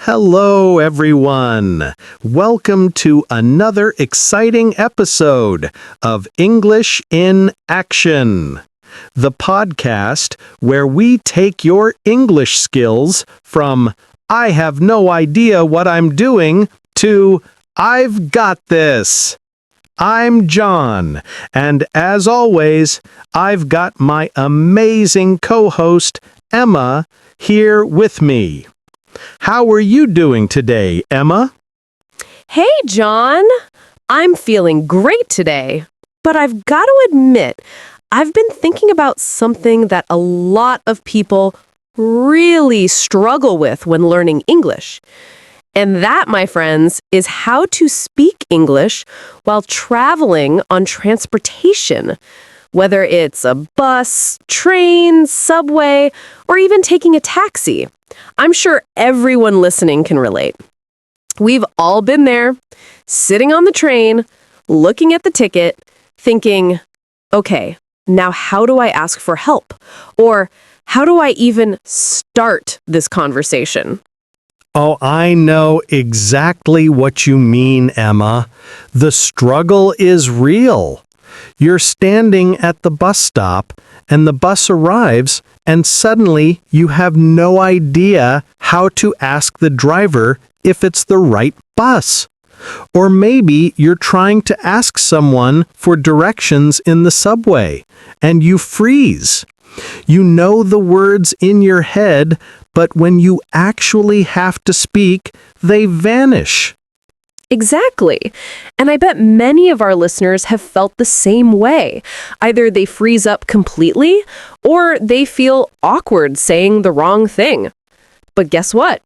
Hello, everyone. Welcome to another exciting episode of English in Action, the podcast where we take your English skills from I have no idea what I'm doing to I've got this. I'm John, and as always, I've got my amazing co-host, Emma, here with me. How are you doing today, Emma? Hey, John. I'm feeling great today, but I've got to admit, I've been thinking about something that a lot of people really struggle with when learning English. And that, my friends, is how to speak English while traveling on transportation, whether it's a bus, train, subway, or even taking a taxi. I'm sure everyone listening can relate. We've all been there, sitting on the train, looking at the ticket, thinking, okay, now how do I ask for help? Or how do I even start this conversation? Oh, I know exactly what you mean, Emma. The struggle is real. You're standing at the bus stop, and the bus arrives, and suddenly you have no idea how to ask the driver if it's the right bus. Or maybe you're trying to ask someone for directions in the subway, and you freeze. You know the words in your head, but when you actually have to speak, they vanish. Exactly. And I bet many of our listeners have felt the same way. Either they freeze up completely, or they feel awkward saying the wrong thing. But guess what?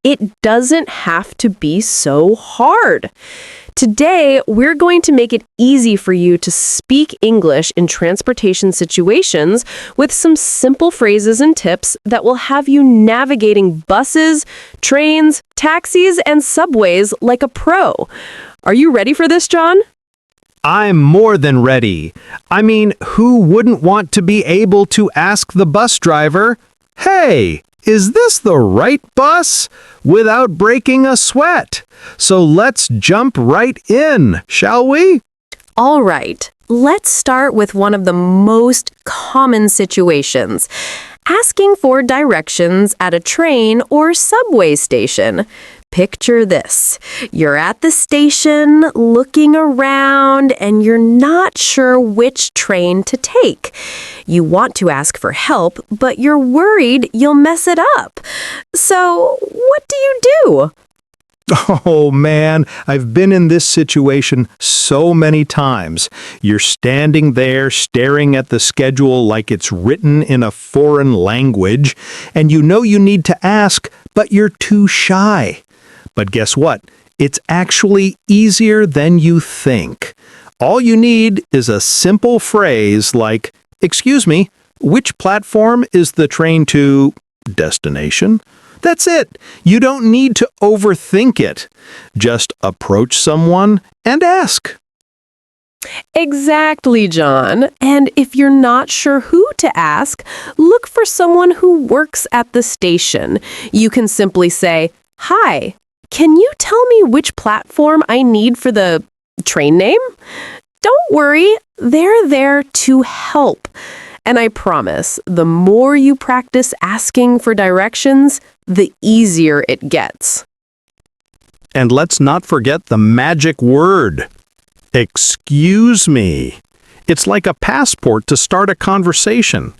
It doesn't have to be so hard. Today, we're going to make it easy for you to speak English in transportation situations with some simple phrases and tips that will have you navigating buses, trains, taxis, and subways like a pro. Are you ready for this, John? I'm more than ready. I mean, who wouldn't want to be able to ask the bus driver, "Hey, is this the right bus?" without breaking a sweat? So let's jump right in, shall we? All right, let's start with one of the most common situations. Asking for directions at a train or subway station. Picture this. You're at the station, looking around, and you're not sure which train to take. You want to ask for help, but you're worried you'll mess it up. So, what do you do? Oh man, I've been in this situation so many times. You're standing there staring at the schedule like it's written in a foreign language, and you know you need to ask, but you're too shy. But guess what? It's actually easier than you think. All you need is a simple phrase like, "Excuse me, which platform is the train to destination?" That's it. You don't need to overthink it. Just approach someone and ask. Exactly, John. And if you're not sure who to ask, look for someone who works at the station. You can simply say, "Hi, can you tell me which platform I need for the train name?" Don't worry, they're there to help. And I promise, the more you practice asking for directions, the easier it gets. And let's not forget the magic word. Excuse me. It's like a passport to start a conversation.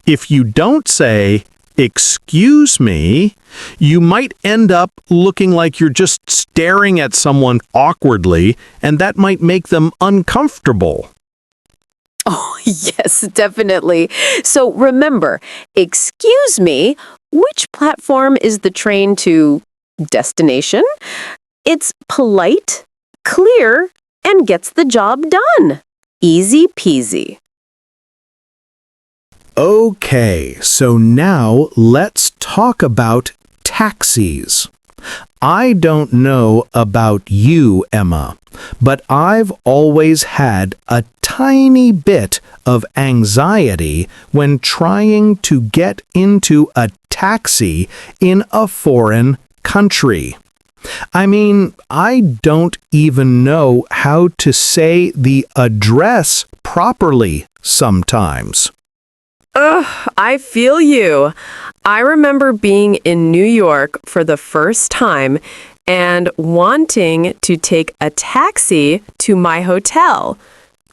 If you don't say, "Excuse me," you might end up looking like you're just staring at someone awkwardly, and that might make them uncomfortable. Oh, yes, definitely. So remember, excuse me, which platform is the train to destination? It's polite, clear, and gets the job done. Easy peasy. Okay, so now let's talk about taxis. I don't know about you, Emma, but I've always had a tiny bit of anxiety when trying to get into a taxi in a foreign country. I mean, I don't even know how to say the address properly sometimes. Ugh, I feel you. I remember being in New York for the first time and wanting to take a taxi to my hotel.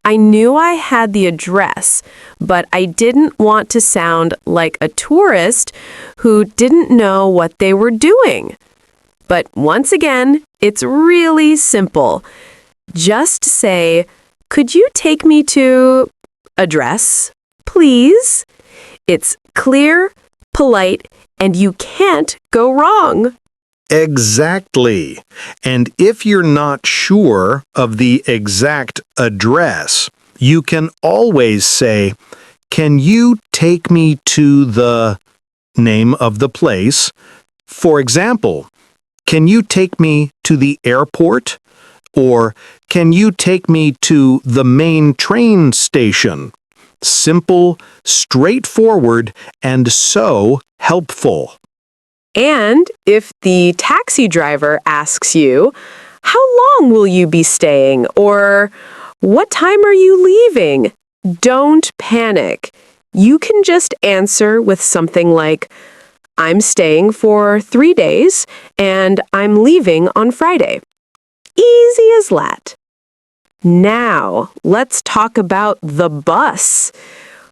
I knew I had the address, but I didn't want to sound like a tourist who didn't know what they were doing. But once again, it's really simple. Just say, "Could you take me to address, please?" It's clear, polite, and you can't go wrong. Exactly. And if you're not sure of the exact address, you can always say, "Can you take me to the name of the place?" For example, "Can you take me to the airport?" Or, "Can you take me to the main train station?" Simple, straightforward, and so helpful. And if the taxi driver asks you, "How long will you be staying?" or "What time are you leaving?" don't panic. You can just answer with something like, "I'm staying for 3 days and I'm leaving on Friday." Easy as that. Now, let's talk about the bus.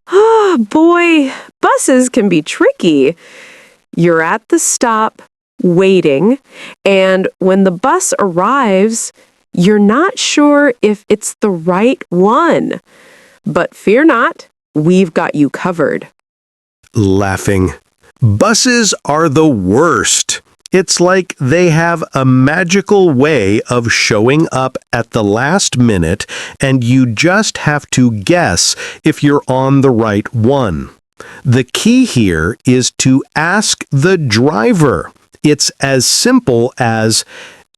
Oh boy, buses can be tricky. You're at the stop, waiting, and when the bus arrives, you're not sure if it's the right one. But fear not, we've got you covered. Laughing. Buses are the worst. It's like they have a magical way of showing up at the last minute, and you just have to guess if you're on the right one. The key here is to ask the driver. It's as simple as,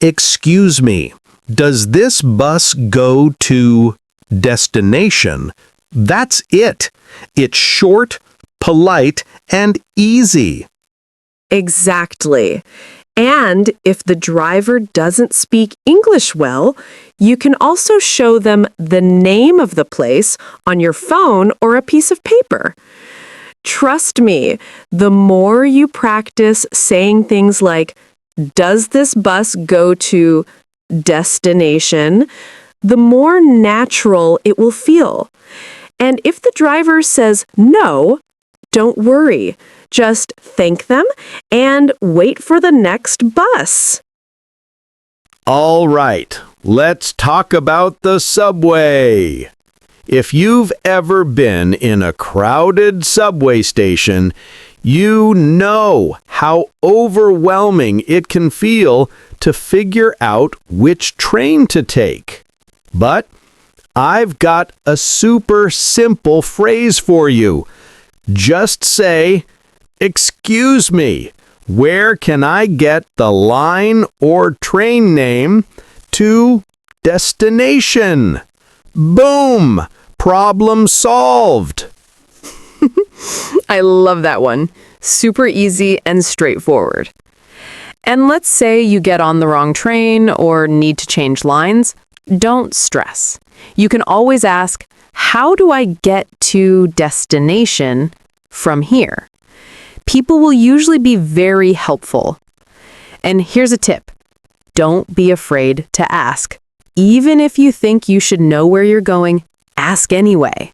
"Excuse me, does this bus go to destination?" That's it. It's short, polite, and easy. Exactly. And if the driver doesn't speak English well, you can also show them the name of the place on your phone or a piece of paper. Trust me, the more you practice saying things like, "Does this bus go to destination?" the more natural it will feel. And if the driver says no, don't worry. Just thank them and wait for the next bus. All right, let's talk about the subway. If you've ever been in a crowded subway station, you know how overwhelming it can feel to figure out which train to take. But I've got a super simple phrase for you. Just say, "Excuse me, where can I get the line or train name to destination?" Boom! Problem solved. I love that one. Super easy and straightforward. And let's say you get on the wrong train or need to change lines. Don't stress. You can always ask, "How do I get to destination from here?" People will usually be very helpful. And here's a tip. Don't be afraid to ask. Even if you think you should know where you're going, ask anyway.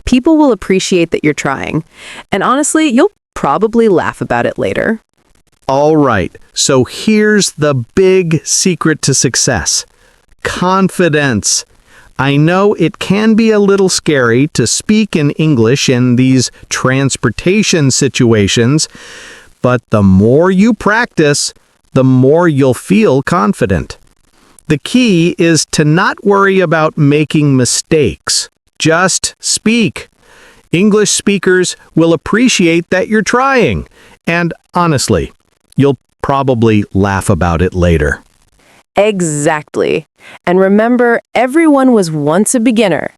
People will appreciate that you're trying. And honestly, you'll probably laugh about it later. All right, so here's the big secret to success. Confidence. I know it can be a little scary to speak in English in these transportation situations, but the more you practice, the more you'll feel confident. The key is to not worry about making mistakes. Just speak. English speakers will appreciate that you're trying, and honestly, you'll probably laugh about it later. Exactly. And remember, everyone was once a beginner.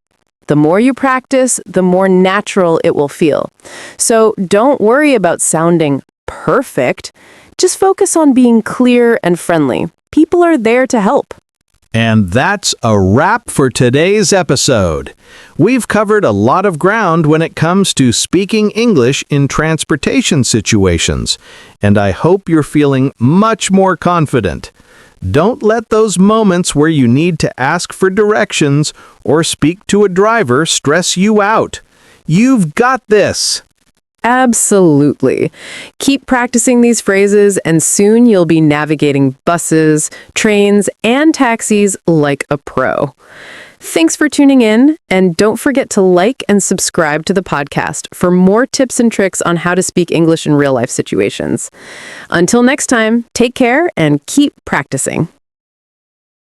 The more you practice, the more natural it will feel. So don't worry about sounding perfect. Just focus on being clear and friendly. People are there to help. And that's a wrap for today's episode. We've covered a lot of ground when it comes to speaking English in transportation situations, and I hope you're feeling much more confident. Don't let those moments where you need to ask for directions or speak to a driver stress you out. You've got this. Absolutely. Keep practicing these phrases, and soon you'll be navigating buses, trains, and taxis like a pro. Thanks for tuning in, and don't forget to like and subscribe to the podcast for more tips and tricks on how to speak English in real-life situations. Until next time, take care and keep practicing.